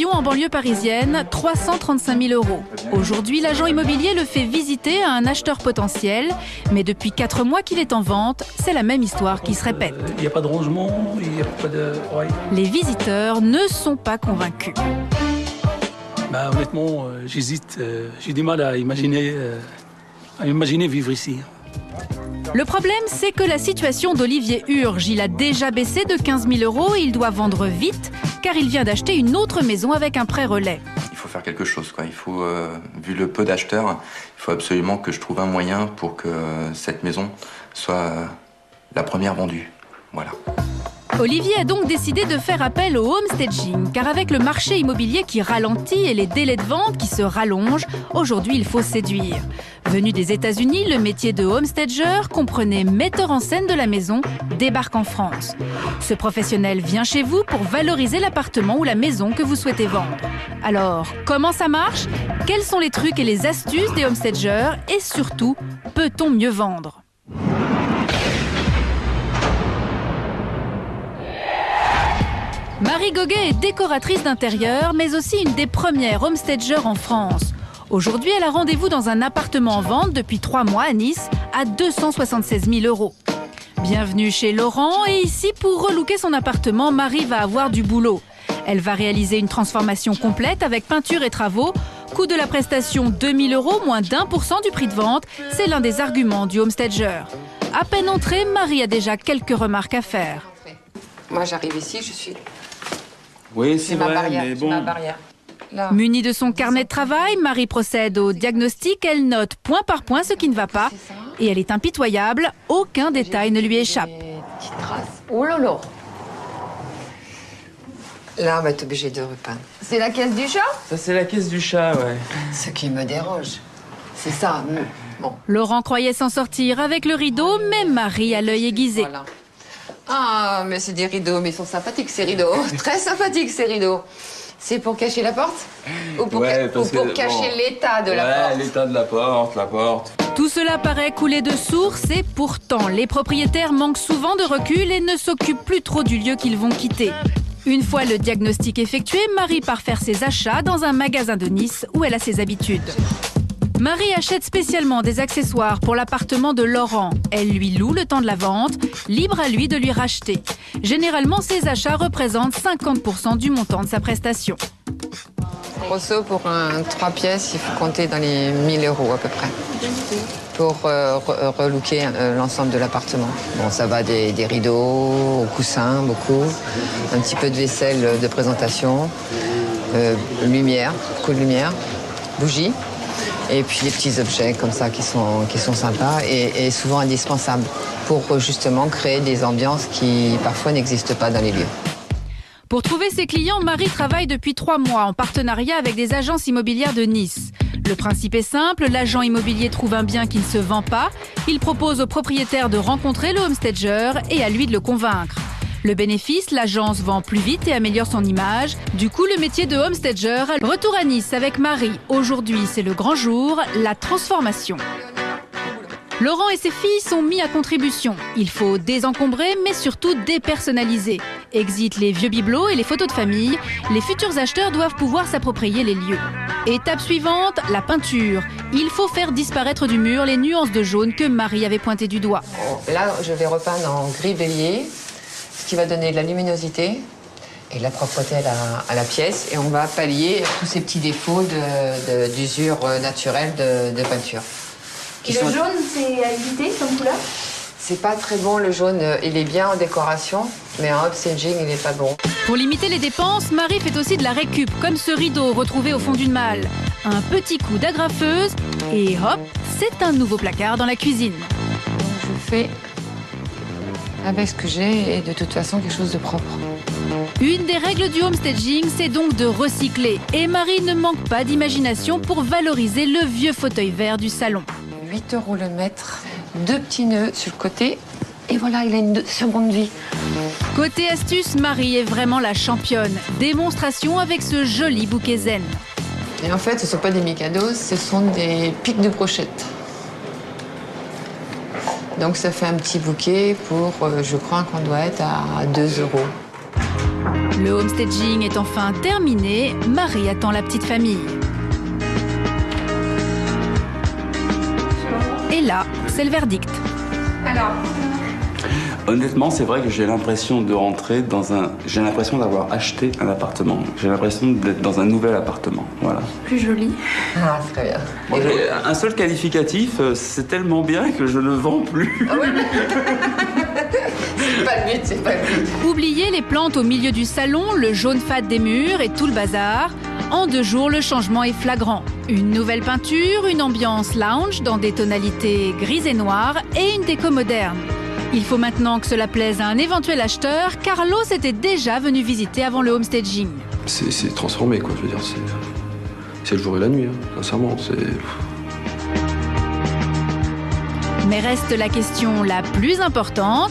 En banlieue parisienne, 335 000 €. Aujourd'hui, l'agent immobilier le fait visiter à un acheteur potentiel. Mais depuis 4 mois qu'il est en vente, c'est la même histoire qui se répète. Il n'y a pas de rangement, il n'y a pas de... Ouais. Les visiteurs ne sont pas convaincus. Honnêtement, j'hésite. J'ai du mal à imaginer vivre ici. Le problème, c'est que la situation d'Olivier urge. Il a déjà baissé de 15 000 € et il doit vendre vite, car il vient d'acheter une autre maison avec un prêt relais. Il faut faire quelque chose, quoi. Il faut, vu le peu d'acheteurs, il faut absolument que je trouve un moyen pour que cette maison soit la première vendue. Voilà. Olivier a donc décidé de faire appel au homestaging, car avec le marché immobilier qui ralentit et les délais de vente qui se rallongent, aujourd'hui il faut séduire. Venu des États-Unis, le métier de homestager, comprenez metteur en scène de la maison, débarque en France. Ce professionnel vient chez vous pour valoriser l'appartement ou la maison que vous souhaitez vendre. Alors, comment ça marche? Quels sont les trucs et les astuces des homestagers? Et surtout, peut-on mieux vendre? Marie Goguet est décoratrice d'intérieur, mais aussi une des premières homestagers en France. Aujourd'hui, elle a rendez-vous dans un appartement en vente depuis 3 mois à Nice, à 276 000 €. Bienvenue chez Laurent, et ici, pour relooker son appartement, Marie va avoir du boulot. Elle va réaliser une transformation complète avec peinture et travaux. Coût de la prestation 2 000 €, moins d'1% du prix de vente. C'est l'un des arguments du homestager. À peine entrée, Marie a déjà quelques remarques à faire. Moi, j'arrive ici, je suis... Oui, c'est vrai, barrière, mais bon... ma barrière. Là. Munie de son carnet de travail, Marie procède au diagnostic. Elle note point par point ce qui ne va pas. Et elle est impitoyable. Aucun détail ne lui échappe. Petite trace. Oh là là. Là, on va être obligé de repeindre. C'est la caisse du chat? Ça, c'est la caisse du chat, ouais. Ce qui me dérange, c'est ça. Bon. Laurent croyait s'en sortir avec le rideau, mais Marie a l'œil aiguisé. Voilà. Ah, mais c'est des rideaux, mais ils sont sympathiques, ces rideaux. Très sympathiques, ces rideaux. C'est pour cacher la porte? Ou pour, cacher l'état de la porte? Ouais, l'état de la porte. Tout cela paraît couler de source et pourtant, les propriétaires manquent souvent de recul et ne s'occupent plus trop du lieu qu'ils vont quitter. Une fois le diagnostic effectué, Marie part faire ses achats dans un magasin de Nice où elle a ses habitudes. Marie achète spécialement des accessoires pour l'appartement de Laurent. Elle lui loue le temps de la vente, libre à lui de lui racheter. Généralement, ses achats représentent 50% du montant de sa prestation. Grosso, pour un 3 pièces, il faut compter dans les 1 000 € à peu près pour relooker l'ensemble de l'appartement. Bon, ça va des rideaux, aux coussins, beaucoup, un petit peu de vaisselle de présentation, lumière, beaucoup de lumière, bougies. Et puis les petits objets comme ça qui sont sympas et souvent indispensables pour justement créer des ambiances qui parfois n'existent pas dans les lieux. Pour trouver ses clients, Marie travaille depuis 3 mois en partenariat avec des agences immobilières de Nice. Le principe est simple, l'agent immobilier trouve un bien qui ne se vend pas. Il propose au propriétaire de rencontrer le homestager et à lui de le convaincre. Le bénéfice, l'agence vend plus vite et améliore son image. Du coup, le métier de homestager, retour à Nice avec Marie. Aujourd'hui, c'est le grand jour, la transformation. Laurent et ses filles sont mis à contribution. Il faut désencombrer, mais surtout dépersonnaliser. Exit les vieux bibelots et les photos de famille. Les futurs acheteurs doivent pouvoir s'approprier les lieux. Étape suivante, la peinture. Il faut faire disparaître du mur les nuances de jaune que Marie avait pointées du doigt. Là, je vais repeindre en gris bélier, ce qui va donner de la luminosité et de la propreté à la pièce. Et on va pallier tous ces petits défauts d'usure naturelle de peinture. Et le jaune, c'est à éviter comme couleur? C'est pas très bon, le jaune. Il est bien en décoration, mais en upstaging, il est pas bon. Pour limiter les dépenses, Marie fait aussi de la récup, comme ce rideau retrouvé au fond d'une malle. Un petit coup d'agrafeuse et hop, c'est un nouveau placard dans la cuisine. Donc je fais avec ce que j'ai et de toute façon quelque chose de propre. Une des règles du homestaging, c'est donc de recycler. Et Marie ne manque pas d'imagination pour valoriser le vieux fauteuil vert du salon. 8 € le mètre, 2 petits nœuds sur le côté, et voilà, il a une seconde vie. Côté astuce, Marie est vraiment la championne. Démonstration avec ce joli bouquet zen. Et en fait, ce ne sont pas des micados, ce sont des pics de brochette. Donc ça fait un petit bouquet pour, je crois qu'on doit être à 2 €. Le homestaging est enfin terminé, Marie attend la petite famille. Et là, c'est le verdict. Alors, Honnêtement, c'est vrai que j'ai l'impression de rentrer dans un... J'ai l'impression d'avoir acheté un appartement. J'ai l'impression d'être dans un nouvel appartement, voilà. plus joli. Ah, c'est très bien. Moi, j'ai un seul qualificatif, c'est tellement bien que je ne vends plus. Ah oui, c'est pas le but, c'est pas le but. Oubliez les plantes au milieu du salon, le jaune fade des murs et tout le bazar. En 2 jours, le changement est flagrant. Une nouvelle peinture, une ambiance lounge dans des tonalités grises et noires et une déco moderne. Il faut maintenant que cela plaise à un éventuel acheteur. Carlos était déjà venu visiter avant le homestaging. C'est transformé, quoi. Je veux dire, c'est le jour et la nuit, hein. Sincèrement. Mais reste la question la plus importante.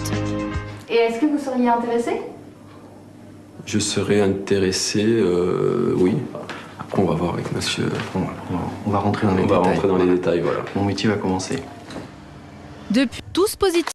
Et est-ce que vous seriez intéressé? Je serais intéressé, oui. Après, on va voir avec monsieur. On va rentrer dans les détails. On va rentrer dans les détails, voilà. Mon métier va commencer. Depuis tous positifs.